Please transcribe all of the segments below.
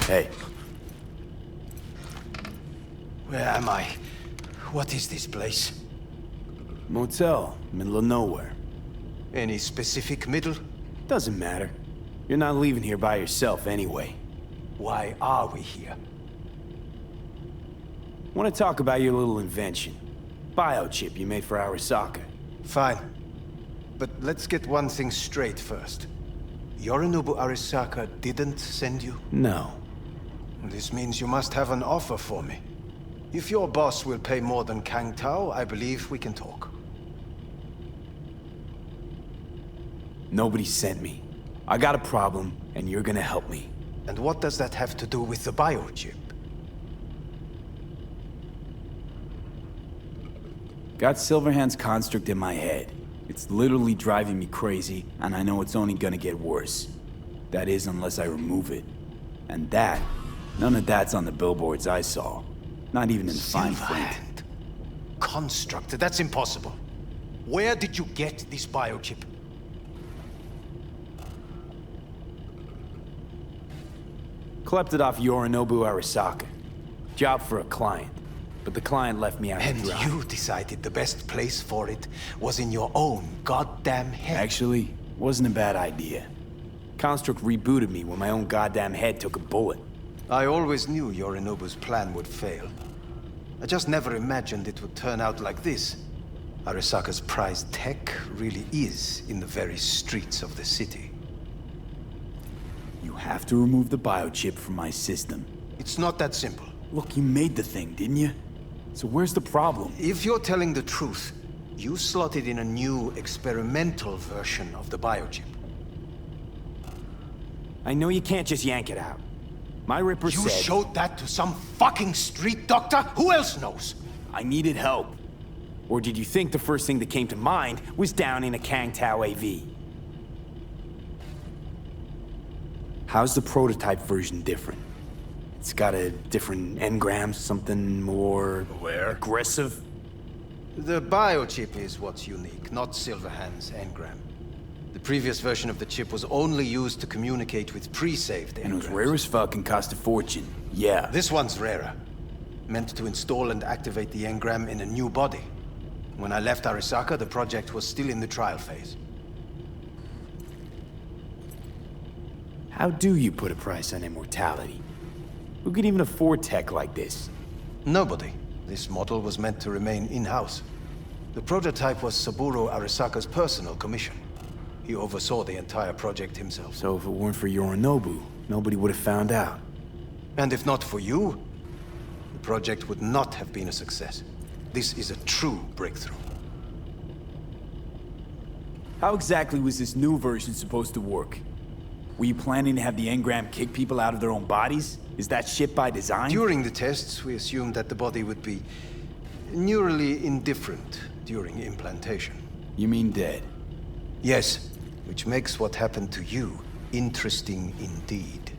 Hey. Where am I? What is this place? Motel, middle of nowhere. Any specific middle? Doesn't matter. You're not leaving here by yourself anyway. Why are we here? Want to talk about your little invention. Biochip you made for Arasaka. Fine. But let's get one thing straight first. Yorinobu Arasaka didn't send you? No. This means you must have an offer for me. If your boss will pay more than Kang Tao, I believe we can talk. Nobody sent me. I got a problem, and you're gonna help me. And what does that have to do with the biochip? Got Silverhand's construct in my head. It's literally driving me crazy, and I know it's only gonna get worse. That is, unless I remove it. And that, none of that's on the billboards I saw. Not even in fine print. Silverhand. Construct, that's impossible. Where did you get this biochip? Klept it off Yorinobu Arasaka. Job for a client. But the client left me out to And dry. you decided the best place for it was in your own goddamn head. Actually, wasn't a bad idea. Construct rebooted me when my own goddamn head took a bullet. I always knew Yorinobu's plan would fail. I just never imagined it would turn out like this. Arasaka's prized tech really is in the very streets of the city. You have to remove the biochip from my system. It's not that simple. Look, you made the thing, didn't you? So where's the problem? If you're telling the truth, you slotted in a new experimental version of the biochip. I know you can't just yank it out. My Ripper You said... showed that to some fucking street doctor? Who else knows? I needed help. Or did you think the first thing that came to mind was down in a Kang Tao AV? How's the prototype version different? It's got a different engram, something more... Where? Aggressive? The biochip is what's unique, not Silverhand's engram. The previous version of the chip was only used to communicate with pre-saved engrams. And it was rare as fuck and cost a fortune. Yeah. This one's rarer. Meant to install and activate the engram in a new body. When I left Arasaka, the project was still in the trial phase. How do you put a price on immortality? Who could even afford tech like this? Nobody. This model was meant to remain in-house. The prototype was Saburo Arasaka's personal commission. He oversaw the entire project himself. So if it weren't for Yorinobu, nobody would have found out. And if not for you, the project would not have been a success. This is a true breakthrough. How exactly was this new version supposed to work? Were you planning to have the engram kick people out of their own bodies? Is that shit by design? During the tests, we assumed that the body would be neurally indifferent during implantation. You mean dead? Yes, which makes what happened to you interesting indeed.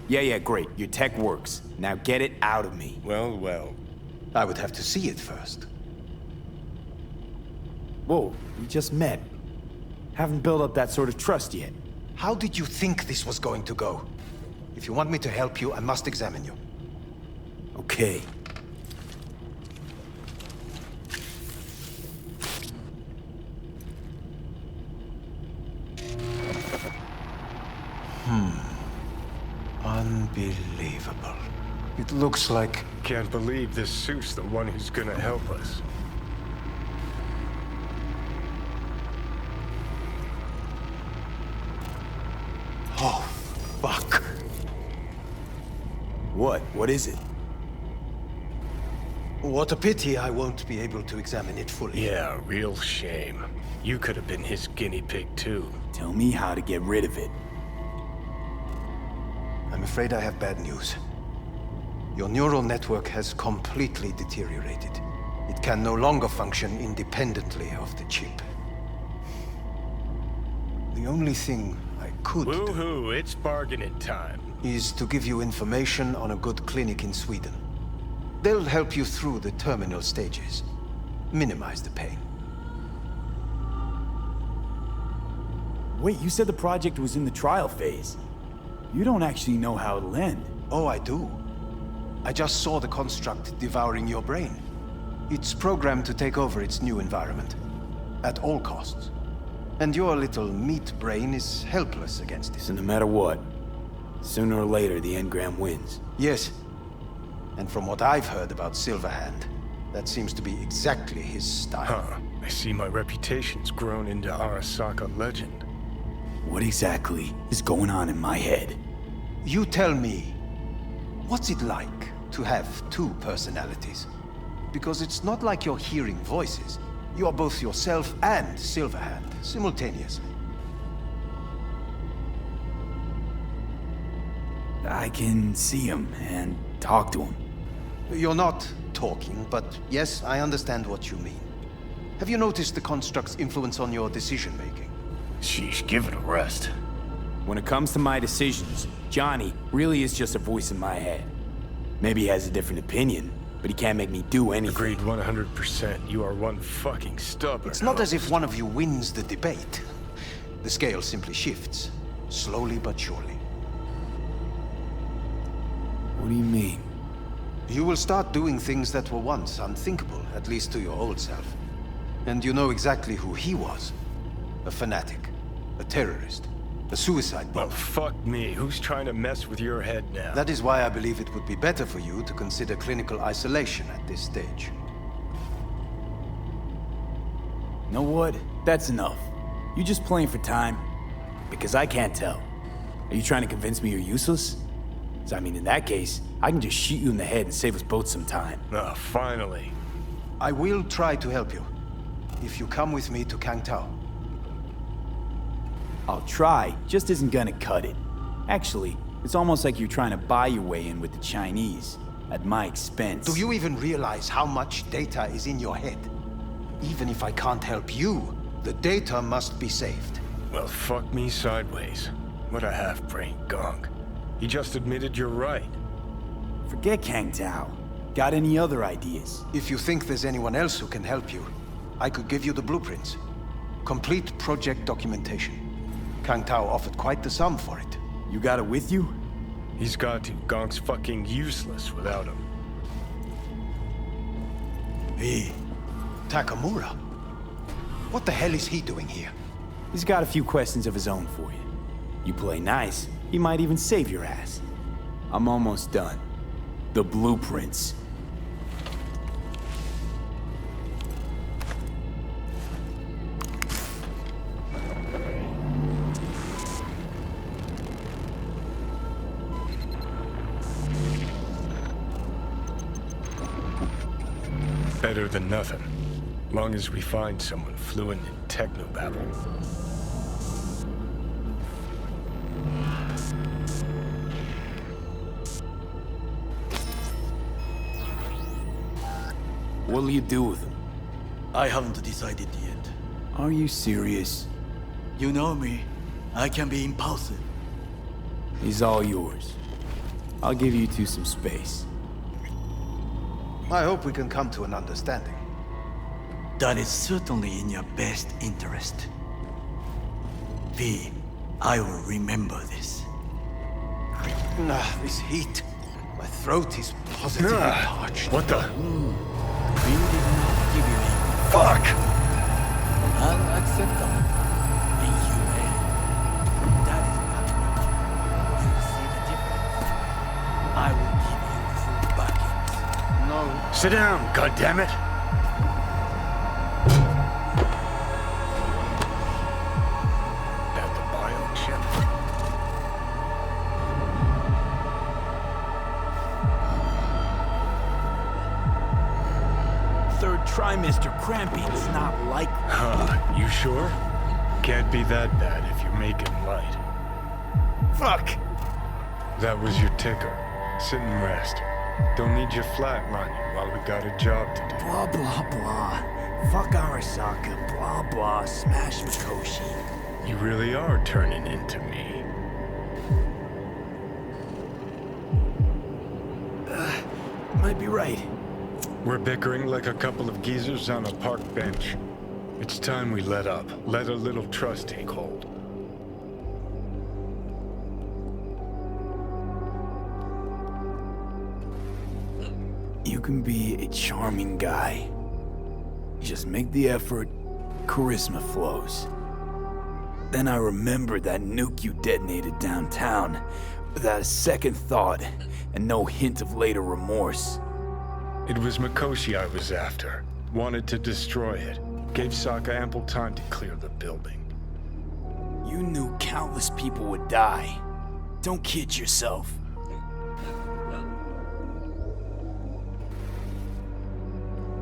Yeah, great. Your tech works. Now get it out of me. Well, well. I would have to see it first. Whoa, we just met. Haven't built up that sort of trust yet. How did you think this was going to go? If you want me to help you, I must examine you. Okay. Unbelievable. It looks like... Can't believe this suit's the one who's gonna help us. Oh, fuck. What? What is it? What a pity I won't be able to examine it fully. Yeah, real shame. You could have been his guinea pig too. Tell me how to get rid of it. I'm afraid I have bad news. Your neural network has completely deteriorated. It can no longer function independently of the chip. The only thing I could do Woo-hoo, it's bargaining time. is to give you information on a good clinic in Sweden. They'll help you through the terminal stages. Minimize the pain. Wait, you said the project was in the trial phase. You don't actually know how it'll end. Oh, I do. I just saw the construct devouring your brain. It's programmed to take over its new environment. At all costs. And your little meat brain is helpless against it. So no matter what, sooner or later the engram wins. Yes. And from what I've heard about Silverhand, that seems to be exactly his style. Huh. I see my reputation's grown into Arasaka legend. What exactly is going on in my head? You tell me, what's it like to have two personalities? Because it's not like you're hearing voices. You are both yourself and Silverhand, simultaneously. I can see him and talk to him. You're not talking, but yes, I understand what you mean. Have you noticed the construct's influence on your decision-making? Sheesh, give it a rest. When it comes to my decisions, Johnny really is just a voice in my head. Maybe he has a different opinion, but he can't make me do anything. Agreed 100%. You are one fucking stubborn. It's not as if one of you wins the debate. The scale simply shifts, slowly but surely. What do you mean? You will start doing things that were once unthinkable, at least to your old self. And you know exactly who he was. A fanatic, a terrorist, a suicide Well, bomber. fuck me. Who's trying to mess with your head now? That is why I believe it would be better for you to consider clinical isolation at this stage. Know what? That's enough. You just playing for time? Because I can't tell. Are you trying to convince me you're useless? 'Cause I mean, in that case, I can just shoot you in the head and save us both some time. Ah, finally. I will try to help you, if you come with me to Kangtao. I'll try, just isn't gonna cut it. Actually, it's almost like you're trying to buy your way in with the Chinese, at my expense. Do you even realize how much data is in your head? Even if I can't help you, the data must be saved. Well, fuck me sideways. What a half-brain gunk. He just admitted you're right. Forget Kang Tao. Got any other ideas? If you think there's anyone else who can help you, I could give you the blueprints. Complete project documentation. Kangtao offered quite the sum for it. You got it with you? He's got to. Gonk's fucking useless without him. Hey, Takamura? What the hell is he doing here? He's got a few questions of his own for you. You play nice, he might even save your ass. I'm almost done. The blueprints. Better than nothing. Long as we find someone fluent in technobabble. What'll you do with him? I haven't decided yet. Are you serious? You know me. I can be impulsive. He's all yours. I'll give you two some space. I hope we can come to an understanding. That is certainly in your best interest. V, I will remember this. This heat. My throat is positively parched. What the? We did not give you a Fuck! unacceptable, inhumane. That is not enough. You see the difference? I will give you full backing. No. Sit down, goddammit! That the biochip? Third trimester cramping's not likely. Huh, you sure? Can't be that bad if you're making light. Fuck! That was your ticker. Sit and rest. Don't need you flatlining while we got a job to do. Blah, blah, blah. Fuck Arasaka, blah, blah, smash Mikoshi. You really are turning into me. Might be right. We're bickering like a couple of geezers on a park bench. It's time we let up. Let a little trust take hold. You can be a charming guy. You just make the effort, charisma flows. Then I remembered that nuke you detonated downtown without a second thought and no hint of later remorse. It was Mikoshi I was after. Wanted to destroy it. Gave Sokka ample time to clear the building. You knew countless people would die. Don't kid yourself.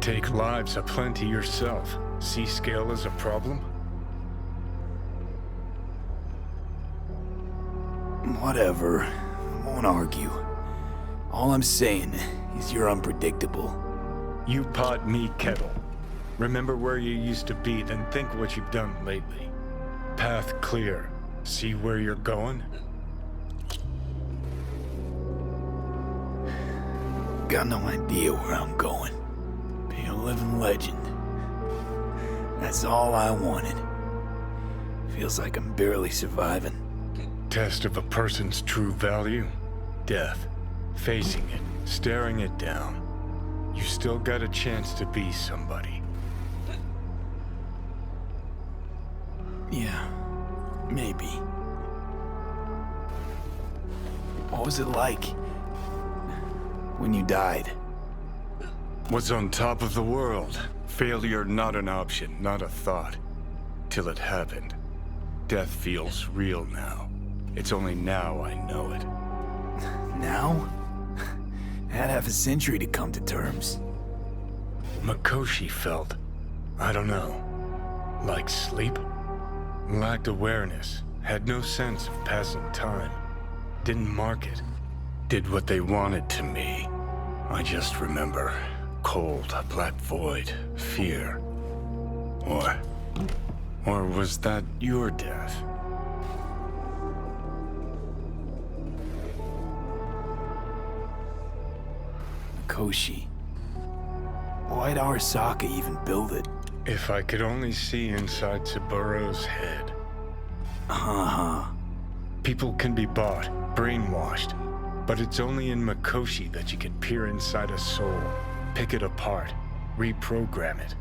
Take lives aplenty yourself. See scale as a problem? Whatever. Won't argue. All I'm saying is you're unpredictable. You pot me kettle. Remember where you used to be, then think what you've done lately. Path clear. See where you're going? Got no idea where I'm going. Be a living legend. That's all I wanted. Feels like I'm barely surviving. Test of a person's true value? Death. Facing it, staring it down. You still got a chance to be somebody. Yeah, maybe. What was it like when you died? Was on top of the world. Failure not an option, not a thought. Till it happened. Death feels real now. It's only now I know it. Now? Had half a century to come to terms. Mikoshi felt, I don't know, like sleep? Lacked awareness, had no sense of passing time. Didn't mark it. Did what they wanted to me. I just remember cold, black void, fear. Or was that your death? Koshi. Why'd Arasaka even build it? If I could only see inside Saburo's head. People can be bought, brainwashed, but it's only in Mikoshi that you can peer inside a soul, pick it apart, reprogram it.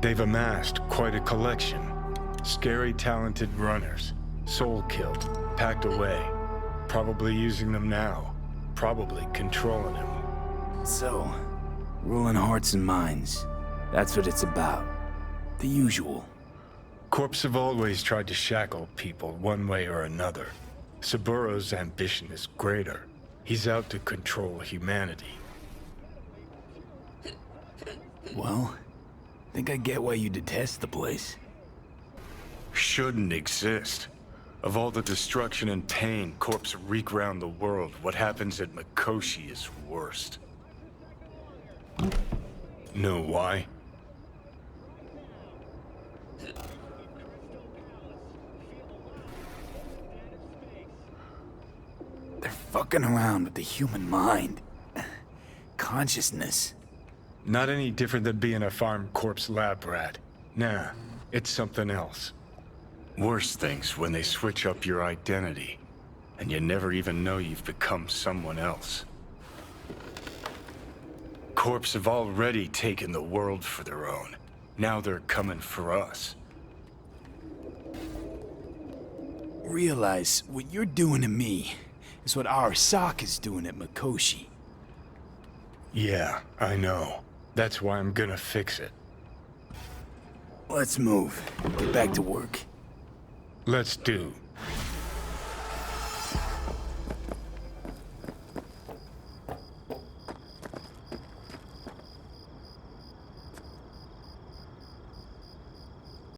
They've amassed quite a collection. Scary, talented runners, soul-killed, packed away. Probably using them now, probably controlling them. So, ruling hearts and minds. That's what it's about. The usual. Corps have always tried to shackle people one way or another. Saburo's ambition is greater. He's out to control humanity. Well, think I get why you detest the place. Shouldn't exist. Of all the destruction and pain Corps wreak round the world, what happens at Mikoshi is worst. Know why? They're fucking around with the human mind. Consciousness. Not any different than being a farm corpse lab rat. Nah, it's something else. Worse things when they switch up your identity, and you never even know you've become someone else. Corps have already taken the world for their own. Now they're coming for us. Realize what you're doing to me is what Arasaka's doing at Mikoshi. Yeah, I know. That's why I'm gonna fix it. Let's move. Get back to work. Let's do.